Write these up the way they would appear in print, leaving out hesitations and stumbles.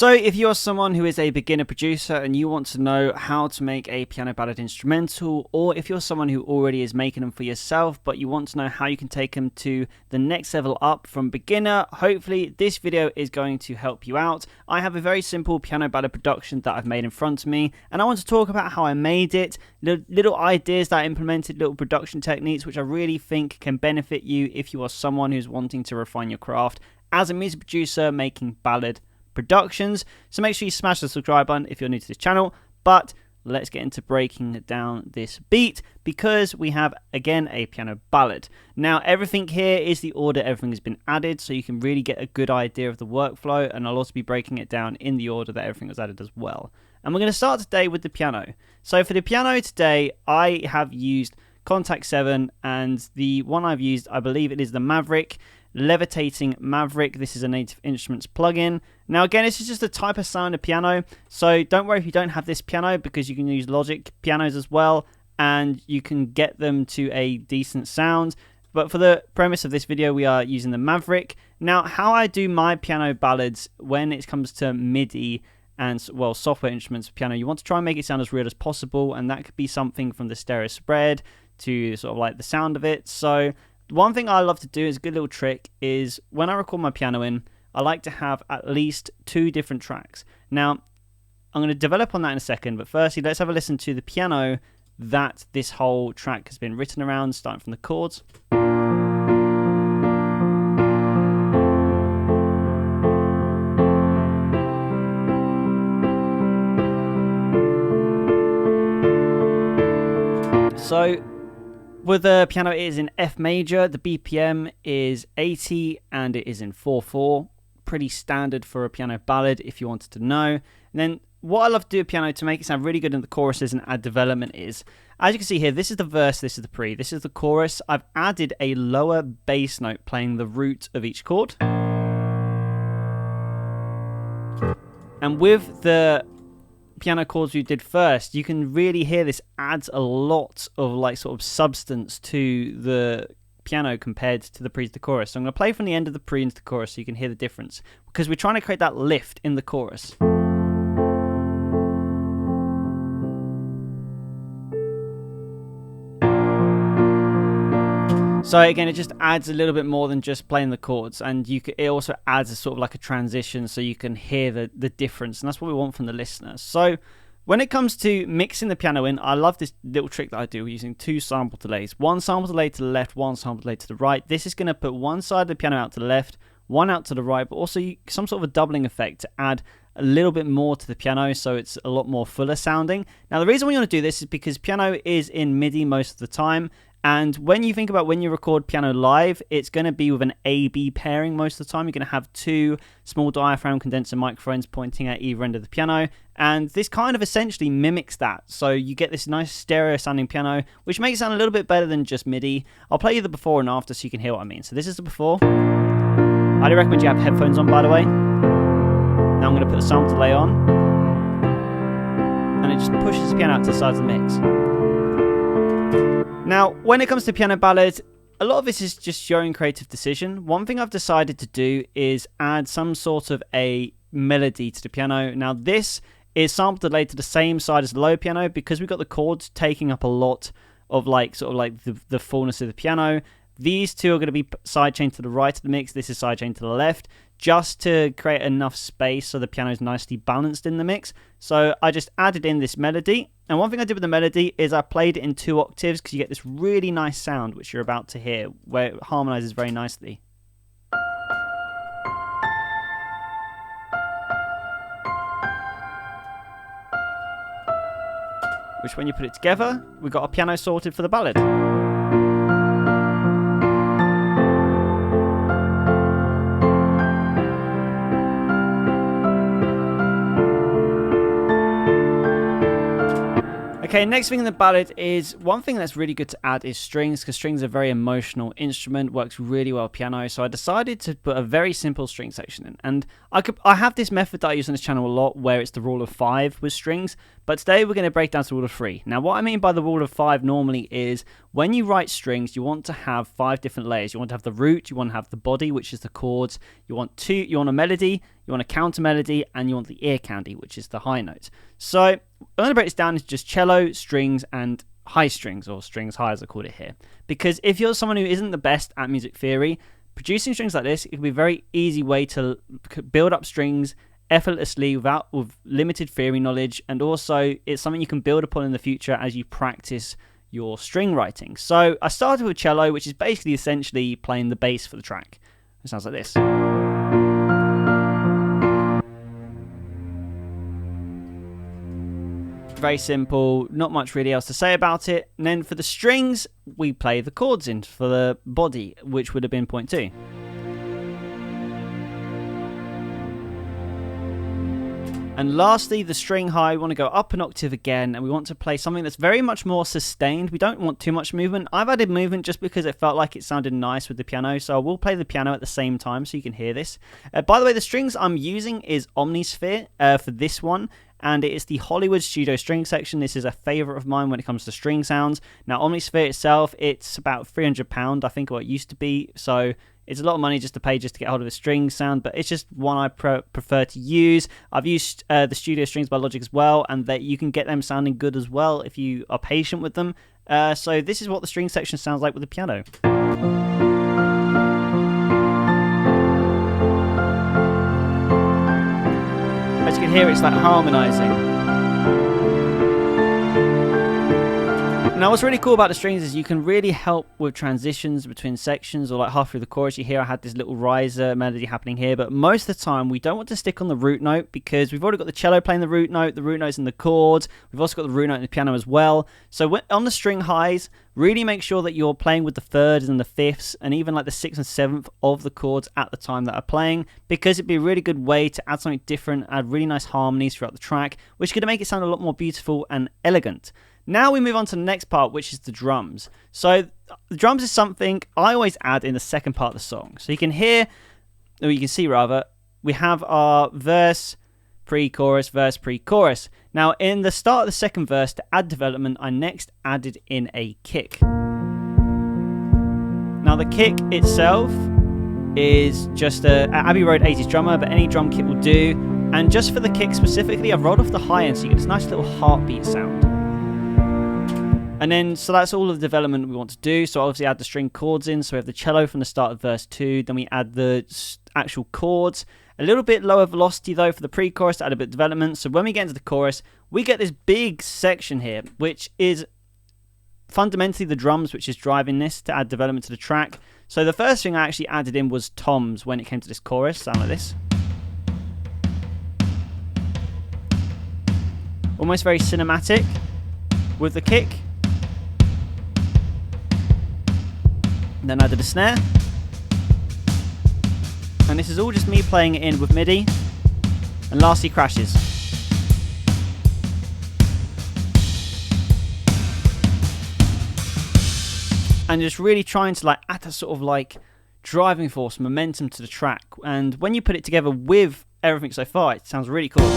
So if you're someone who is a beginner producer and you want to know how to make a piano ballad instrumental, or if you're someone who already is making them for yourself but you want to know how you can take them to the next level up from beginner, hopefully this video is going to help you out. I have a very simple piano ballad production that I've made in front of me, and I want to talk about how I made it, little ideas that I implemented, little production techniques which I really think can benefit you if you are someone who's wanting to refine your craft as a music producer making ballad productions. So make sure you smash the subscribe button if you're new to this channel. But let's get into breaking down this beat, because we have again a piano ballad. Now everything here is the order everything has been added, so you can really get a good idea of the workflow, and I'll also be breaking it down in the order that everything was added as well. And we're going to start today with the piano. So for the piano today, I have used Contact 7, and the one I've used, I believe it is the Maverick, Levitating Maverick. This is a Native Instruments plugin. Now again, this is just a type of sound of piano, so don't worry if you don't have this piano, because you can use Logic pianos as well and you can get them to a decent sound. But for the premise of this video, we are using the Maverick. Now how I do my piano ballads when it comes to MIDI and, well, software instruments for piano, you want to try and make it sound as real as possible, and that could be something from the stereo spread to sort of like the sound of it. So one thing I love to do is a good little trick is when I record my piano in, I like to have at least 2 different tracks. Now, I'm going to develop on that in a second, but firstly, let's have a listen to the piano that this whole track has been written around, starting from the chords. So with the piano, it is in F major, the BPM is 80, and it is in 4/4. Pretty standard for a piano ballad if you wanted to know. And then what I love to do with piano to make it sound really good in the choruses and add development is, as you can see here, this is the verse, this is the pre, this is the chorus. I've added a lower bass note playing the root of each chord. And with the piano chords we did first, you can really hear this adds a lot of like sort of substance to the piano compared to the pre to the chorus. So I'm going to play from the end of the pre into the chorus so you can hear the difference, because we're trying to create that lift in the chorus. So again, it just adds a little bit more than just playing the chords, and it also adds a sort of like a transition so you can hear the difference, and that's what we want from the listener. So when it comes to mixing the piano in, I love this little trick that I do using 2 sample delays. 1 sample delay to the left, 1 sample delay to the right. This is going to put one side of the piano out to the left, one out to the right, but also some sort of a doubling effect to add a little bit more to the piano so it's a lot more fuller sounding. Now the reason we want to do this is because piano is in MIDI most of the time, and when you think about when you record piano live, it's going to be with an A-B pairing most of the time. You're going to have 2 small diaphragm condenser microphones pointing at either end of the piano, and this kind of essentially mimics that. So you get this nice stereo sounding piano, which makes it sound a little bit better than just MIDI. I'll play you the before and after so you can hear what I mean. So this is the before. I do recommend you have headphones on, by the way. Now I'm going to put the sample delay on, and it just pushes the piano out to the sides of the mix. Now, when it comes to piano ballads, a lot of this is just your own creative decision. One thing I've decided to do is add some sort of a melody to the piano. Now, this is sample delayed to the same side as the low piano, because we've got the chords taking up a lot of the fullness of the piano. These 2 are going to be sidechained to the right of the mix. This is sidechained to the left, just to create enough space so the piano is nicely balanced in the mix. So I just added in this melody. And one thing I did with the melody is I played it in 2 octaves, because you get this really nice sound, which you're about to hear, where it harmonizes very nicely. Which, when you put it together, we've got a piano sorted for the ballad. Okay, next thing in the ballad is, one thing that's really good to add is strings, because strings are a very emotional instrument, works really well with piano. So I decided to put a very simple string section in, and I have this method that I use on this channel a lot, where it's the rule of 5 with strings, but today we're going to break down to the rule of 3. Now what I mean by the rule of 5 normally is, when you write strings, you want to have 5 different layers. You want to have the root, you want to have the body, which is the chords, you want a melody, you you want a counter melody, and you want the ear candy, which is the high note. So I'm going to break this down into just cello, strings, and high strings, or strings high as I call it here. Because if you're someone who isn't the best at music theory, producing strings like this, it can be a very easy way to build up strings effortlessly with limited theory knowledge, and also it's something you can build upon in the future as you practice your string writing. So I started with cello, which is basically essentially playing the bass for the track. It sounds like this. Very simple, not much really else to say about it. And then for the strings, we play the chords in for the body, which would have been point 2. And lastly, the string high, we want to go up an octave again, and we want to play something that's very much more sustained. We don't want too much movement. I've added movement just because it felt like it sounded nice with the piano, so I will play the piano at the same time so you can hear this. By the way, the strings I'm using is Omnisphere for this one, and it is the Hollywood Studio string section. This is a favourite of mine when it comes to string sounds. Now, Omnisphere itself, it's about £300, I think, what it used to be, so it's a lot of money just to pay just to get hold of a string sound, but it's just one I prefer to use. I've used the Studio Strings by Logic as well, and that you can get them sounding good as well if you are patient with them. So this is what the string section sounds like with the piano. As you can hear, it's like harmonizing. Now, what's really cool about the strings is you can really help with transitions between sections, or like half through the chorus. You hear I had this little riser melody happening here, but most of the time we don't want to stick on the root note because we've already got the cello playing the root note's in the chords. We've also got the root note in the piano as well. So on the string highs, really make sure that you're playing with the thirds and the fifths, and even like the 6th and 7th of the chords at the time that are playing, because it'd be a really good way to add something different, add really nice harmonies throughout the track, which could make it sound a lot more beautiful and elegant. Now we move on to the next part, which is the drums. So the drums is something I always add in the second part of the song. So you can hear, or you can see rather, we have our verse, pre-chorus, verse, pre-chorus. Now in the start of the second verse, to add development, I next added in a kick. Now the kick itself is just a Abbey Road 80s drummer, but any drum kit will do. And just for the kick specifically, I've rolled off the high end so you get this nice little heartbeat sound. And then, so that's all of the development we want to do. So obviously add the string chords in. So we have the cello from the start of verse 2. Then we add the actual chords. A little bit lower velocity though for the pre-chorus to add a bit of development. So when we get into the chorus, we get this big section here, which is fundamentally the drums, which is driving this to add development to the track. So the first thing I actually added in was toms when it came to this chorus. Sound like this. Almost very cinematic with the kick. Then I did a snare, and this is all just me playing it in with MIDI, and lastly crashes. And just really trying to like add that sort of like driving force, momentum to the track, and when you put it together with everything so far, it sounds really cool.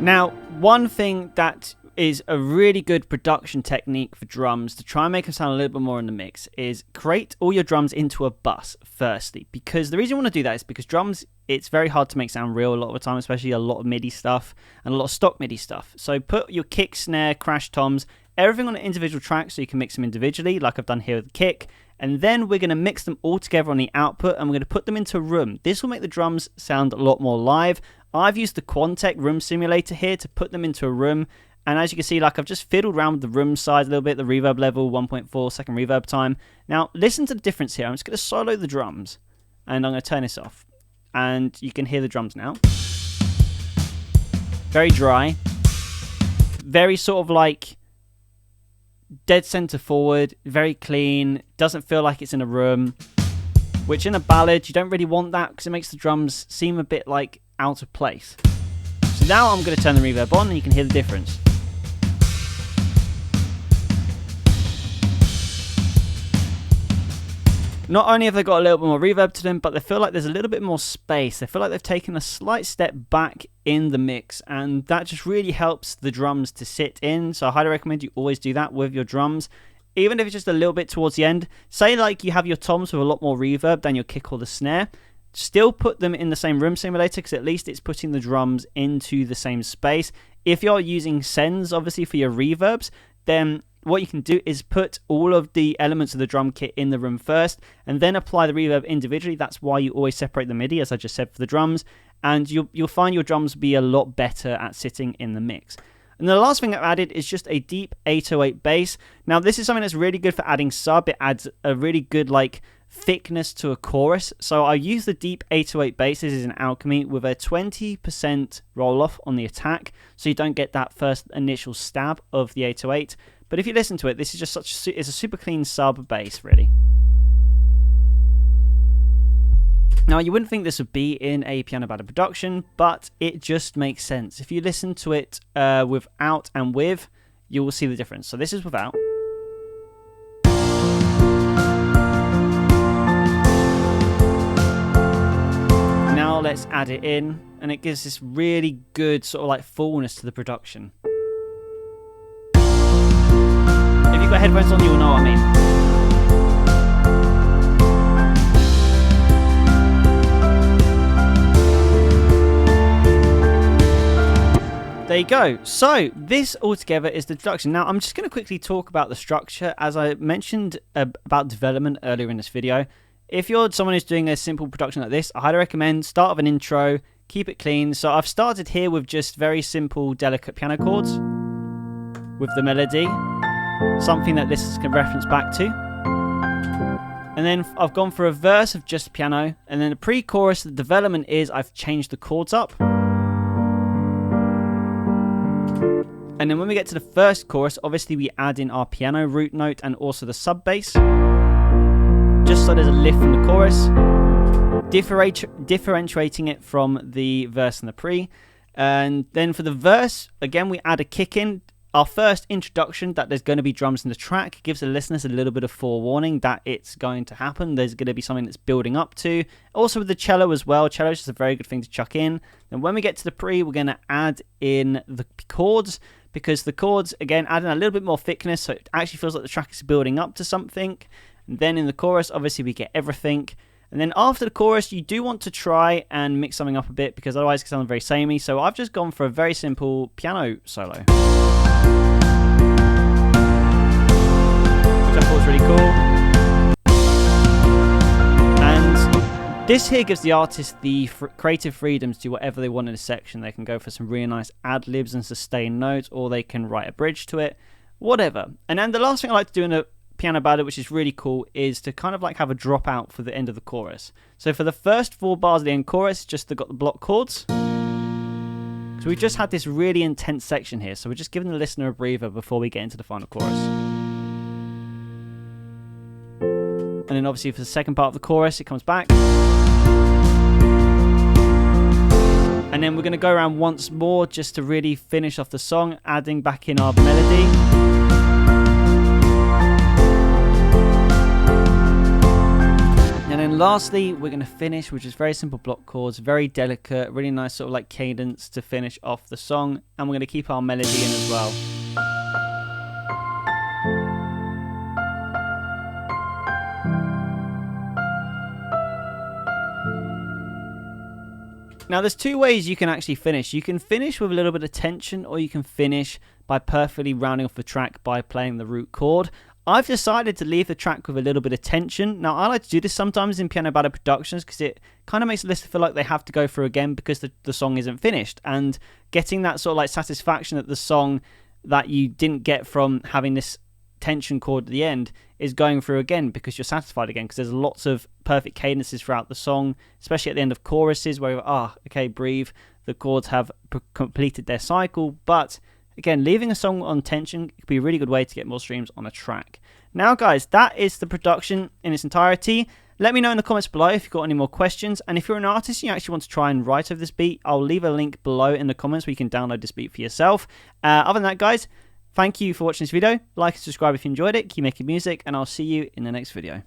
Now, one thing that is a really good production technique for drums to try and make them sound a little bit more in the mix is create all your drums into a bus firstly, because the reason I want to do that is because drums, it's very hard to make sound real a lot of the time, especially a lot of MIDI stuff and a lot of stock MIDI stuff. So put your kick, snare, crash, toms, everything on an individual track so you can mix them individually like I've done here with the kick, and then we're going to mix them all together on the output and we're going to put them into a room. This will make the drums sound a lot more live. I've used the Quantec room simulator here to put them into a room, and as you can see, like I've just fiddled around with the room size a little bit, the reverb level, 1.4 second reverb time. Now listen to the difference here. I'm just going to solo the drums and I'm going to turn this off, and you can hear the drums now. Very dry, very sort of like dead center forward, very clean, doesn't feel like it's in a room, which in a ballad you don't really want that because it makes the drums seem a bit like out of place. So now I'm going to turn the reverb on and you can hear the difference. Not only have they got a little bit more reverb to them, but they feel like there's a little bit more space. They feel like they've taken a slight step back in the mix, and that just really helps the drums to sit in. So I highly recommend you always do that with your drums, even if it's just a little bit towards the end. Say like you have your toms with a lot more reverb than your kick or the snare. Still put them in the same room simulator, because at least it's putting the drums into the same space. If you're using sends, obviously, for your reverbs, then what you can do is put all of the elements of the drum kit in the room first, and then apply the reverb individually. That's why you always separate the MIDI, as I just said, for the drums, and you'll find your drums be a lot better at sitting in the mix. And the last thing I've added is just a deep 808 bass. Now, this is something that's really good for adding sub. It adds a really good thickness to a chorus. So I use the deep 808 bass. This is an Alchemy with a 20% roll off on the attack, so you don't get that first initial stab of the 808. But if you listen to it, this is just it's a super clean sub bass, really. Now, you wouldn't think this would be in a piano ballad production, but it just makes sense. If you listen to it without and with, you will see the difference. So this is without. Now let's add it in, and it gives this really good sort of fullness to the production. If you've got headphones on, you will know what I mean. There you go. So this altogether is the introduction. Now I'm just going to quickly talk about the structure. As I mentioned about development earlier in this video, if you're someone who's doing a simple production like this, I highly recommend start of an intro, keep it clean. So I've started here with just very simple, delicate piano chords with the melody, something that this can reference back to. And then I've gone for a verse of just piano, and then the pre-chorus, the development is I've changed the chords up. And then when we get to the first chorus, obviously we add in our piano root note and also the sub bass, just so there's a lift from the chorus, differentiating it from the verse and the pre. And then for the verse, again, we add a kick in. Our first introduction that there's going to be drums in the track gives the listeners a little bit of forewarning that it's going to happen. There's going to be something that's building up to. Also with the cello as well. Cello is just a very good thing to chuck in. Then when we get to the pre, we're going to add in the chords, because the chords, again, add in a little bit more thickness, so it actually feels like the track is building up to something. And then in the chorus, obviously, we get everything. And then after the chorus, you do want to try and mix something up a bit, because otherwise it can sound very samey. So I've just gone for a very simple piano solo, which I thought was really cool. This here gives the artist the creative freedom to do whatever they want in a section. They can go for some really nice ad-libs and sustained notes, or they can write a bridge to it, whatever. And then the last thing I like to do in a piano ballad, which is really cool, is to kind of have a drop out for the end of the chorus. So for the first 4 bars of the end chorus, just got the block chords. So we just had this really intense section here, so we're just giving the listener a breather before we get into the final chorus. And then obviously for the second part of the chorus, it comes back. And then we're going to go around once more just to really finish off the song, adding back in our melody. And then lastly, we're going to finish with just very simple block chords, very delicate, really nice sort of cadence to finish off the song. And we're going to keep our melody in as well. Now, there's 2 ways you can actually finish. You can finish with a little bit of tension, or you can finish by perfectly rounding off the track by playing the root chord. I've decided to leave the track with a little bit of tension. Now, I like to do this sometimes in piano ballad productions because it kind of makes the listener feel like they have to go through again because the song isn't finished. And getting that sort of satisfaction at the song that you didn't get from having this tension chord at the end is going through again because you're satisfied again, because there's lots of perfect cadences throughout the song, especially at the end of choruses where you're, okay, breathe, the chords have completed their cycle. But again, leaving a song on tension could be a really good way to get more streams on a track. Now guys, that is the production in its entirety. Let me know in the comments below if you've got any more questions, and if you're an artist and you actually want to try and write over this beat, I'll leave a link below in the comments where you can download this beat for yourself. Other than that guys, thank you for watching this video. Like and subscribe if you enjoyed it. Keep making music, and I'll see you in the next video.